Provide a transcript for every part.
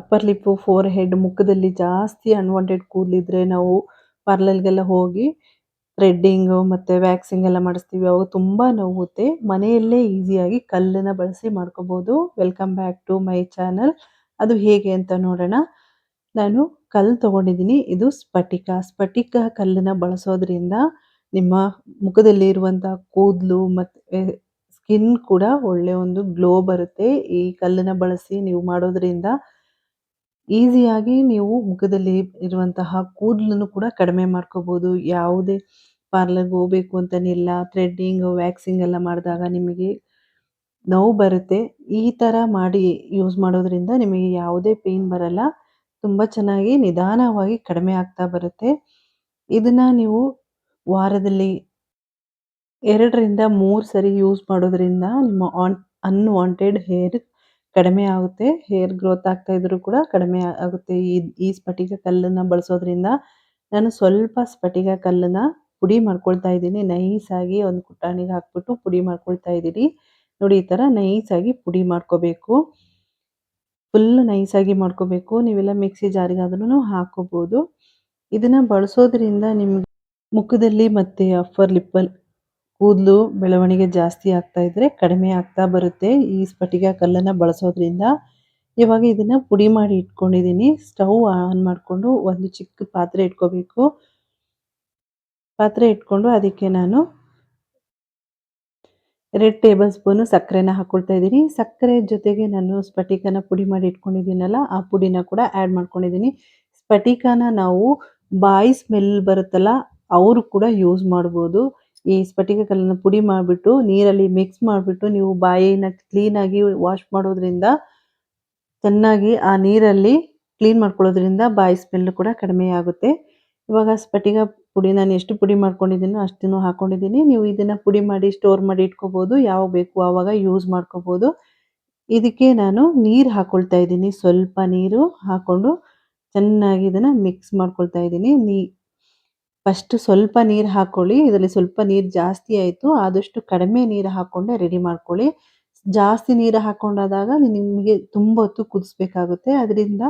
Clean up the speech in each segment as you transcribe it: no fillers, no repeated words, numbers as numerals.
Upper lip, four head ಮುಖದಲ್ಲಿ ಜಾಸ್ತಿ unwanted ಕೂದಲಿದ್ರೆ ನಾವು ಪಾರ್ಲರ್‌ಗೆಲ್ಲ ಹೋಗಿ ಥ್ರೆಡ್ಡಿಂಗು ಮತ್ತು ವ್ಯಾಕ್ಸಿಂಗ್ ಎಲ್ಲ ಮಾಡಿಸ್ತೀವಿ. ಅವಾಗ ತುಂಬ ನೋವುತ್ತೆ. ಮನೆಯಲ್ಲೇ ಈಸಿಯಾಗಿ ಕಲ್ಲನ್ನ ಬಳಸಿ ಮಾಡ್ಕೋಬೋದು. Welcome back to my channel. ಅದು ಹೇಗೆ ಅಂತ ನೋಡೋಣ. ನಾನು ಕಲ್ಲು ತೊಗೊಂಡಿದ್ದೀನಿ. ಇದು ಸ್ಫಟಿಕ ಕಲ್ಲನ್ನ ಬಳಸೋದ್ರಿಂದ ನಿಮ್ಮ ಮುಖದಲ್ಲಿ ಇರುವಂಥ ಕೂದಲು ಮತ್ತು ಸ್ಕಿನ್ ಕೂಡ ಒಳ್ಳೆ ಒಂದು ಗ್ಲೋ ಬರುತ್ತೆ. ಈ ಕಲ್ಲನ್ನ ಬಳಸಿ ನೀವು ಮಾಡೋದ್ರಿಂದ ಈಸಿಯಾಗಿ ನೀವು ಮುಖದಲ್ಲಿ ಇರುವಂತಹ ಕೂದಲನ್ನು ಕೂಡ ಕಡಿಮೆ ಮಾಡ್ಕೋಬೋದು. ಯಾವುದೇ ಪಾರ್ಲರ್‌ಗೆ ಹೋಗ್ಬೇಕು ಅಂತನಿಲ್ಲ. ಥ್ರೆಡ್ಡಿಂಗು, ವ್ಯಾಕ್ಸಿಂಗ್ ಎಲ್ಲ ಮಾಡಿದಾಗ ನಿಮಗೆ ನೋವು ಬರುತ್ತೆ. ಈ ಥರ ಮಾಡಿ ಯೂಸ್ ಮಾಡೋದ್ರಿಂದ ನಿಮಗೆ ಯಾವುದೇ ಪೇಯ್ನ್ ಬರಲ್ಲ. ತುಂಬ ಚೆನ್ನಾಗಿ ನಿಧಾನವಾಗಿ ಕಡಿಮೆ ಆಗ್ತಾ ಬರುತ್ತೆ. ಇದನ್ನ ನೀವು ವಾರದಲ್ಲಿ 2 ರಿಂದ 3 ಸರಿ ಯೂಸ್ ಮಾಡೋದ್ರಿಂದ ನಿಮ್ಮ ಅನ್‌ವಾಂಟೆಡ್ ಹೇರ್ ಕಡಿಮೆ ಆಗುತ್ತೆ. ಹೇರ್ ಗ್ರೋತ್ ಆಗ್ತಾ ಇದ್ರೂ ಕೂಡ ಕಡಿಮೆ ಆಗುತ್ತೆ. ಈ ಸ್ಫಟಿಕ ಕಲ್ಲನ್ನ ಬಳಸೋದ್ರಿಂದ ನಾನು ಸ್ವಲ್ಪ ಸ್ಫಟಿಕ ಕಲ್ಲನ್ನ ಪುಡಿ ಮಾಡ್ಕೊಳ್ತಾ ಇದ್ದೀನಿ. ನೈಸಾಗಿ ಒಂದು ಕುಟಾಣಿಗೆ ಹಾಕ್ಬಿಟ್ಟು ಪುಡಿ ಮಾಡ್ಕೊಳ್ತಾ ಇದ್ದೀನಿ. ನೋಡಿ ಈ ಥರ ನೈಸಾಗಿ ಪುಡಿ ಮಾಡ್ಕೋಬೇಕು. ಫುಲ್ ನೈಸಾಗಿ ಮಾಡ್ಕೋಬೇಕು. ನೀವೆಲ್ಲ ಮಿಕ್ಸಿ ಜಾರಿಗಾದ್ರೂ ಹಾಕ್ಕೋಬೋದು. ಇದನ್ನ ಬಳಸೋದ್ರಿಂದ ನಿಮ್ಗೆ ಮುಖದಲ್ಲಿ ಮತ್ತು ಅಪ್ಪರ್ ಲಿಪ್ಪಲ್ಲಿ ಕೂದಲು ಬೆಳವಣಿಗೆ ಜಾಸ್ತಿ ಆಗ್ತಾ ಇದ್ರೆ ಕಡಿಮೆ ಆಗ್ತಾ ಬರುತ್ತೆ ಈ ಸ್ಫಟಿಕ ಕಲ್ಲನ್ನು ಬಳಸೋದ್ರಿಂದ. ಇವಾಗ ಇದನ್ನ ಪುಡಿ ಮಾಡಿ ಇಟ್ಕೊಂಡಿದ್ದೀನಿ. ಸ್ಟವ್ ಆನ್ ಮಾಡಿಕೊಂಡು ಒಂದು ಚಿಕ್ಕ ಪಾತ್ರೆ ಇಟ್ಕೋಬೇಕು. ಪಾತ್ರೆ ಇಟ್ಕೊಂಡು ಅದಕ್ಕೆ ನಾನು 2 ಟೇಬಲ್ ಸ್ಪೂನು ಸಕ್ಕರೆನ ಹಾಕ್ಕೊಳ್ತಾ ಇದ್ದೀನಿ. ಸಕ್ಕರೆ ಜೊತೆಗೆ ನಾನು ಸ್ಫಟಿಕನ ಪುಡಿ ಮಾಡಿ ಇಟ್ಕೊಂಡಿದ್ದೀನಲ್ಲ, ಆ ಪುಡಿನ ಕೂಡ ಆ್ಯಡ್ ಮಾಡ್ಕೊಂಡಿದ್ದೀನಿ. ಸ್ಫಟಿಕನ ನಾವು ಬಾಯಿ ಸ್ಮೆಲ್ ಬರುತ್ತಲ್ಲ, ಅವರು ಕೂಡ ಯೂಸ್ ಮಾಡ್ಬೋದು. ಈ ಸ್ಫಟಿಕ ಕಲ್ಲನ್ನ ಪುಡಿ ಮಾಡಿಬಿಟ್ಟು ನೀರಲ್ಲಿ ಮಿಕ್ಸ್ ಮಾಡಿಬಿಟ್ಟು ನೀವು ಬಾಯಿನ ಕ್ಲೀನಾಗಿ ವಾಶ್ ಮಾಡೋದ್ರಿಂದ, ಚೆನ್ನಾಗಿ ಆ ನೀರಲ್ಲಿ ಕ್ಲೀನ್ ಮಾಡ್ಕೊಳ್ಳೋದ್ರಿಂದ ಬಾಯಿ ಸ್ಮೆಲ್ ಕೂಡ ಕಡಿಮೆ ಆಗುತ್ತೆ. ಇವಾಗ ಸ್ಫಟಿಕ ಪುಡಿ ನಾನು ಎಷ್ಟು ಪುಡಿ ಮಾಡ್ಕೊಂಡಿದ್ದೀನೋ ಅಷ್ಟನ್ನು ಹಾಕ್ಕೊಂಡಿದ್ದೀನಿ. ನೀವು ಇದನ್ನು ಪುಡಿ ಮಾಡಿ ಸ್ಟೋರ್ ಮಾಡಿ ಇಟ್ಕೋಬೋದು. ಯಾವಾಗ ಬೇಕು ಆವಾಗ ಯೂಸ್ ಮಾಡ್ಕೋಬೋದು. ಇದಕ್ಕೆ ನಾನು ನೀರು ಹಾಕ್ಕೊಳ್ತಾ ಇದ್ದೀನಿ. ಸ್ವಲ್ಪ ನೀರು ಹಾಕ್ಕೊಂಡು ಚೆನ್ನಾಗಿ ಇದನ್ನು ಮಿಕ್ಸ್ ಮಾಡ್ಕೊಳ್ತಾ ಇದ್ದೀನಿ. ಫಸ್ಟ್ ಸ್ವಲ್ಪ ನೀರು ಹಾಕ್ಕೊಳ್ಳಿ. ಇದರಲ್ಲಿ ಸ್ವಲ್ಪ ನೀರು ಜಾಸ್ತಿ ಆಯಿತು. ಆದಷ್ಟು ಕಡಿಮೆ ನೀರು ಹಾಕ್ಕೊಂಡೆ ರೆಡಿ ಮಾಡ್ಕೊಳ್ಳಿ. ಜಾಸ್ತಿ ನೀರು ಹಾಕ್ಕೊಂಡಾದಾಗ ನಿಮಗೆ ತುಂಬ ಹೊತ್ತು ಕುದಿಸ್ಬೇಕಾಗುತ್ತೆ. ಅದರಿಂದ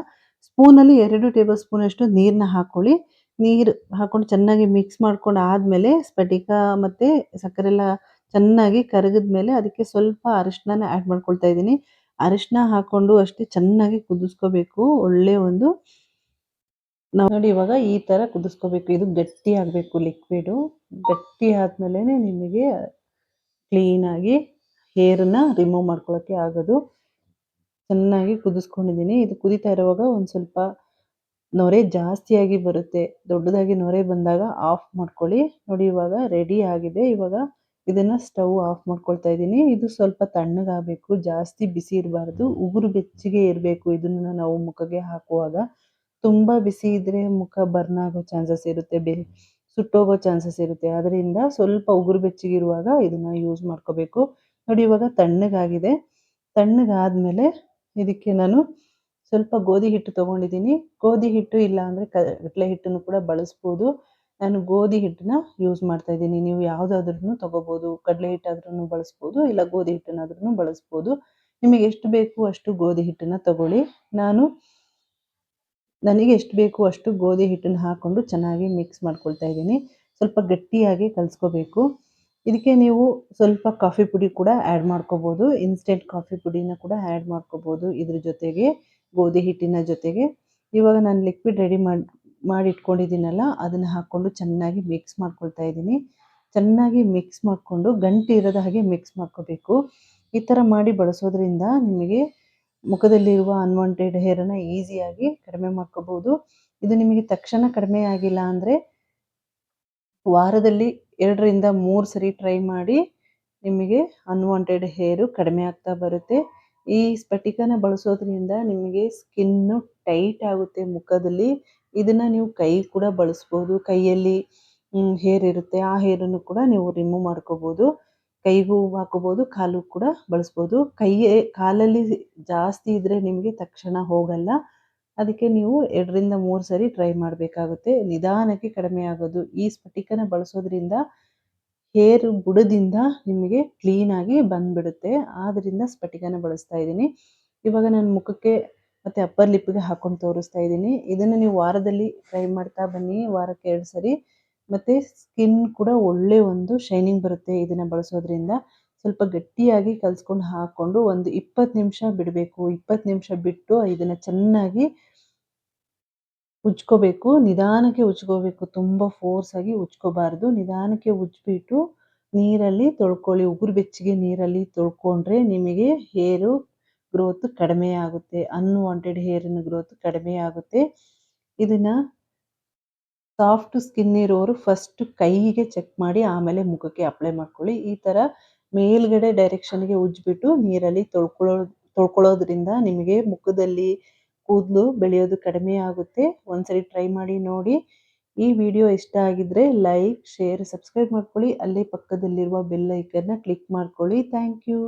ಸ್ಪೂನಲ್ಲಿ 2 ಟೇಬಲ್ ಸ್ಪೂನಷ್ಟು ನೀರನ್ನ ಹಾಕ್ಕೊಳ್ಳಿ. ನೀರು ಹಾಕ್ಕೊಂಡು ಚೆನ್ನಾಗಿ ಮಿಕ್ಸ್ ಮಾಡ್ಕೊಂಡು ಆದಮೇಲೆ ಸ್ಫಟಿಕ ಮತ್ತು ಸಕ್ಕರೆ ಎಲ್ಲ ಚೆನ್ನಾಗಿ ಕರಗಿದ ಮೇಲೆ ಅದಕ್ಕೆ ಸ್ವಲ್ಪ ಅರಿಶಿಣನ ಆ್ಯಡ್ ಮಾಡ್ಕೊಳ್ತಾ ಇದ್ದೀನಿ. ಅರಿಶಿಣ ಹಾಕ್ಕೊಂಡು ಅಷ್ಟೇ ಚೆನ್ನಾಗಿ ಕುದಿಸ್ಕೋಬೇಕು. ಒಳ್ಳೆ ಒಂದು ನೋಡಿ ಇವಾಗ ಈ ಥರ ಕುದಿಸ್ಕೋಬೇಕು. ಇದು ಗಟ್ಟಿ ಆಗಬೇಕು ಲಿಕ್ವಿಡು. ಗಟ್ಟಿ ಆದಮೇಲೆ ನಿಮಗೆ ಕ್ಲೀನಾಗಿ ಹೇರನ್ನ ರಿಮೂವ್ ಮಾಡ್ಕೊಳ್ಳೋಕ್ಕೆ ಆಗೋದು. ಚೆನ್ನಾಗಿ ಕುದಿಸ್ಕೊಂಡಿದ್ದೀನಿ. ಇದು ಕುದೀತಾ ಇರುವಾಗ ಒಂದು ಸ್ವಲ್ಪ ನೊರೆ ಜಾಸ್ತಿಯಾಗಿ ಬರುತ್ತೆ. ದೊಡ್ಡದಾಗಿ ನೊರೆ ಬಂದಾಗ ಆಫ್ ಮಾಡ್ಕೊಳ್ಳಿ. ನೋಡಿ ಇವಾಗ ರೆಡಿ ಆಗಿದೆ. ಇವಾಗ ಇದನ್ನು ಸ್ಟವ್ ಆಫ್ ಮಾಡ್ಕೊಳ್ತಾ ಇದ್ದೀನಿ. ಇದು ಸ್ವಲ್ಪ ತಣ್ಣಗಾಗಬೇಕು. ಜಾಸ್ತಿ ಬಿಸಿ ಇರಬಾರ್ದು. ಉಗುರು ಬೆಚ್ಚಗೆ ಇರಬೇಕು. ಇದನ್ನು ನಾವು ಮುಖಕ್ಕೆ ಹಾಕುವಾಗ ತುಂಬ ಬಿಸಿ ಇದ್ದರೆ ಮುಖ ಬರ್ನ್ ಆಗೋ ಚಾನ್ಸಸ್ ಇರುತ್ತೆ. ಸುಟ್ಟೋಗೋ ಚಾನ್ಸಸ್ ಇರುತ್ತೆ. ಅದರಿಂದ ಸ್ವಲ್ಪ ಉಗುರು ಬೆಚ್ಚಗಿರುವಾಗ ಇದನ್ನು ಯೂಸ್ ಮಾಡ್ಕೋಬೇಕು. ನೋಡಿ ಇವಾಗ ತಣ್ಣಗಾಗಿದೆ. ತಣ್ಣಗಾದ್ಮೇಲೆ ಇದಕ್ಕೆ ನಾನು ಸ್ವಲ್ಪ ಗೋಧಿ ಹಿಟ್ಟು ತೊಗೊಂಡಿದ್ದೀನಿ. ಗೋಧಿ ಹಿಟ್ಟು ಇಲ್ಲ ಅಂದರೆ ಕಡಲೆ ಹಿಟ್ಟನ್ನು ಕೂಡ ಬಳಸ್ಬೋದು. ನಾನು ಗೋಧಿ ಹಿಟ್ಟನ್ನ ಯೂಸ್ ಮಾಡ್ತಾ ಇದ್ದೀನಿ. ನೀವು ಯಾವುದಾದ್ರೂ ತೊಗೋಬೋದು. ಕಡಲೆ ಹಿಟ್ಟಾದ್ರೂ ಬಳಸ್ಬೋದು, ಇಲ್ಲ ಗೋಧಿ ಹಿಟ್ಟನ್ನಾದ್ರೂ ಬಳಸ್ಬೋದು. ನಿಮಗೆ ಎಷ್ಟು ಬೇಕು ಅಷ್ಟು ಗೋಧಿ ಹಿಟ್ಟನ್ನು ತಗೊಳ್ಳಿ. ನನಗೆ ಎಷ್ಟು ಬೇಕು ಅಷ್ಟು ಗೋಧಿ ಹಿಟ್ಟನ್ನು ಹಾಕ್ಕೊಂಡು ಚೆನ್ನಾಗಿ ಮಿಕ್ಸ್ ಮಾಡ್ಕೊಳ್ತಾ ಇದ್ದೀನಿ. ಸ್ವಲ್ಪ ಗಟ್ಟಿಯಾಗಿ ಕಲಿಸ್ಕೋಬೇಕು. ಇದಕ್ಕೆ ನೀವು ಸ್ವಲ್ಪ ಕಾಫಿ ಪುಡಿ ಕೂಡ ಆ್ಯಡ್ ಮಾಡ್ಕೋಬೋದು. ಇನ್ಸ್ಟೆಂಟ್ ಕಾಫಿ ಪುಡಿನ ಕೂಡ ಆ್ಯಡ್ ಮಾಡ್ಕೋಬೋದು ಇದ್ರ ಜೊತೆಗೆ, ಗೋಧಿ ಹಿಟ್ಟಿನ ಜೊತೆಗೆ. ಇವಾಗ ನಾನು ಲಿಕ್ವಿಡ್ ರೆಡಿ ಮಾಡಿ ಇಟ್ಕೊಂಡಿದ್ದೀನಲ್ಲ, ಅದನ್ನು ಹಾಕ್ಕೊಂಡು ಚೆನ್ನಾಗಿ ಮಿಕ್ಸ್ ಮಾಡ್ಕೊಳ್ತಾ ಇದ್ದೀನಿ. ಚೆನ್ನಾಗಿ ಮಿಕ್ಸ್ ಮಾಡಿಕೊಂಡು ಗಂಟು ಇರದ ಹಾಗೆ ಮಿಕ್ಸ್ ಮಾಡ್ಕೋಬೇಕು. ಈ ಥರ ಮಾಡಿ ಬಳಸೋದ್ರಿಂದ ನಿಮಗೆ ಮುಖದಲ್ಲಿರುವ ಅನ್ವಾಂಟೆಡ್ ಹೇರನ್ನು ಈಸಿಯಾಗಿ ಕಡಿಮೆ ಮಾಡ್ಕೋಬೋದು. ಇದು ನಿಮಗೆ ತಕ್ಷಣ ಕಡಿಮೆ ಆಗಿಲ್ಲ ಅಂದರೆ ವಾರದಲ್ಲಿ 2 ರಿಂದ 3 ಸರಿ ಟ್ರೈ ಮಾಡಿ. ನಿಮಗೆ ಅನ್ವಾಂಟೆಡ್ ಹೇರು ಕಡಿಮೆ ಆಗ್ತಾ ಬರುತ್ತೆ. ಈ ಸ್ಫಟಿಕನ ಬಳಸೋದ್ರಿಂದ ನಿಮಗೆ ಸ್ಕಿನ್ನು ಟೈಟ್ ಆಗುತ್ತೆ ಮುಖದಲ್ಲಿ. ಇದನ್ನು ನೀವು ಕೈ ಕೂಡ ಬಳಸ್ಬೋದು. ಕೈಯಲ್ಲಿ ಹೇರ್ ಇರುತ್ತೆ, ಆ ಹೇರನ್ನು ಕೂಡ ನೀವು ರಿಮೂವ್ ಮಾಡ್ಕೋಬೋದು. ಕೈಗೂ ಹಾಕೋಬೋದು, ಕಾಲು ಕೂಡ ಬಳಸ್ಬೋದು. ಕಾಲಲ್ಲಿ ಜಾಸ್ತಿ ಇದ್ದರೆ ನಿಮಗೆ ತಕ್ಷಣ ಹೋಗಲ್ಲ. ಅದಕ್ಕೆ ನೀವು 2 ರಿಂದ 3 ಸರಿ ಟ್ರೈ ಮಾಡಬೇಕಾಗುತ್ತೆ. ನಿಧಾನಕ್ಕೆ ಕಡಿಮೆ ಆಗೋದು. ಈ ಸ್ಫಟಿಕನ ಬಳಸೋದ್ರಿಂದ ಹೇರ್ ಬುಡದಿಂದ ನಿಮಗೆ ಕ್ಲೀನಾಗಿ ಬಂದುಬಿಡುತ್ತೆ. ಆದ್ದರಿಂದ ಸ್ಫಟಿಕನ ಬಳಸ್ತಾ ಇದ್ದೀನಿ. ಇವಾಗ ನಾನು ಮುಖಕ್ಕೆ ಮತ್ತು ಅಪ್ಪರ್ ಲಿಪ್ಪಿಗೆ ಹಾಕ್ಕೊಂಡು ತೋರಿಸ್ತಾ ಇದ್ದೀನಿ. ಇದನ್ನು ನೀವು ವಾರದಲ್ಲಿ ಟ್ರೈ ಮಾಡ್ತಾ ಬನ್ನಿ, ವಾರಕ್ಕೆ 2 ಸರಿ. ಮತ್ತು ಸ್ಕಿನ್ ಕೂಡ ಒಳ್ಳೆ ಒಂದು ಶೈನಿಂಗ್ ಬರುತ್ತೆ ಇದನ್ನು ಬಳಸೋದ್ರಿಂದ. ಸ್ವಲ್ಪ ಗಟ್ಟಿಯಾಗಿ ಕಲಿಸ್ಕೊಂಡು ಹಾಕ್ಕೊಂಡು ಒಂದು 20 ನಿಮಿಷ ಬಿಡಬೇಕು. 20 ನಿಮಿಷ ಬಿಟ್ಟು ಇದನ್ನು ಚೆನ್ನಾಗಿ ಉಜ್ಕೋಬೇಕು. ನಿಧಾನಕ್ಕೆ ಉಜ್ಕೋಬೇಕು. ತುಂಬ ಫೋರ್ಸಾಗಿ ಉಜ್ಕೋಬಾರ್ದು. ನಿಧಾನಕ್ಕೆ ಉಜ್ಜಿಬಿಟ್ಟು ನೀರಲ್ಲಿ ತೊಳ್ಕೊಳ್ಳಿ. ಉಗುರು ಬೆಚ್ಚಗೆ ನೀರಲ್ಲಿ ತೊಳ್ಕೊಂಡ್ರೆ ನಿಮಗೆ ಹೇರು ಗ್ರೋತ್ ಕಡಿಮೆ ಆಗುತ್ತೆ. ಅನ್‌ವಾಂಟೆಡ್ ಹೇರಿನ ಗ್ರೋತ್ ಕಡಿಮೆ ಆಗುತ್ತೆ. ಇದನ್ನು ಸಾಫ್ಟ್ ಸ್ಕಿನ್ ಇರೋರು ಫಸ್ಟ್ ಕೈಗೆ ಚೆಕ್ ಮಾಡಿ ಆಮೇಲೆ ಮುಖಕ್ಕೆ ಅಪ್ಲೈ ಮಾಡ್ಕೊಳ್ಳಿ. ಈ ಥರ ಮೇಲ್ಗಡೆ ಡೈರೆಕ್ಷನ್‌ಗೆ ಉಜ್ಜಿಬಿಟ್ಟು ನೀರಲ್ಲಿ ತೊಳ್ಕೊಳ್ಳೋದ್ರಿಂದ ನಿಮಗೆ ಮುಖದಲ್ಲಿ ಕೂದಲು ಬೆಳೆಯೋದು ಕಡಿಮೆ ಆಗುತ್ತೆ. ಒಂದ್ಸರಿ ಟ್ರೈ ಮಾಡಿ ನೋಡಿ. ಈ ವಿಡಿಯೋ ಇಷ್ಟ ಆಗಿದ್ರೆ ಲೈಕ್, ಶೇರ್, ಸಬ್ಸ್ಕ್ರೈಬ್ ಮಾಡ್ಕೊಳ್ಳಿ. ಅಲ್ಲೇ ಪಕ್ಕದಲ್ಲಿರುವ ಬೆಲ್ ಐಕನ್ನ ಕ್ಲಿಕ್ ಮಾಡ್ಕೊಳ್ಳಿ. Thank you.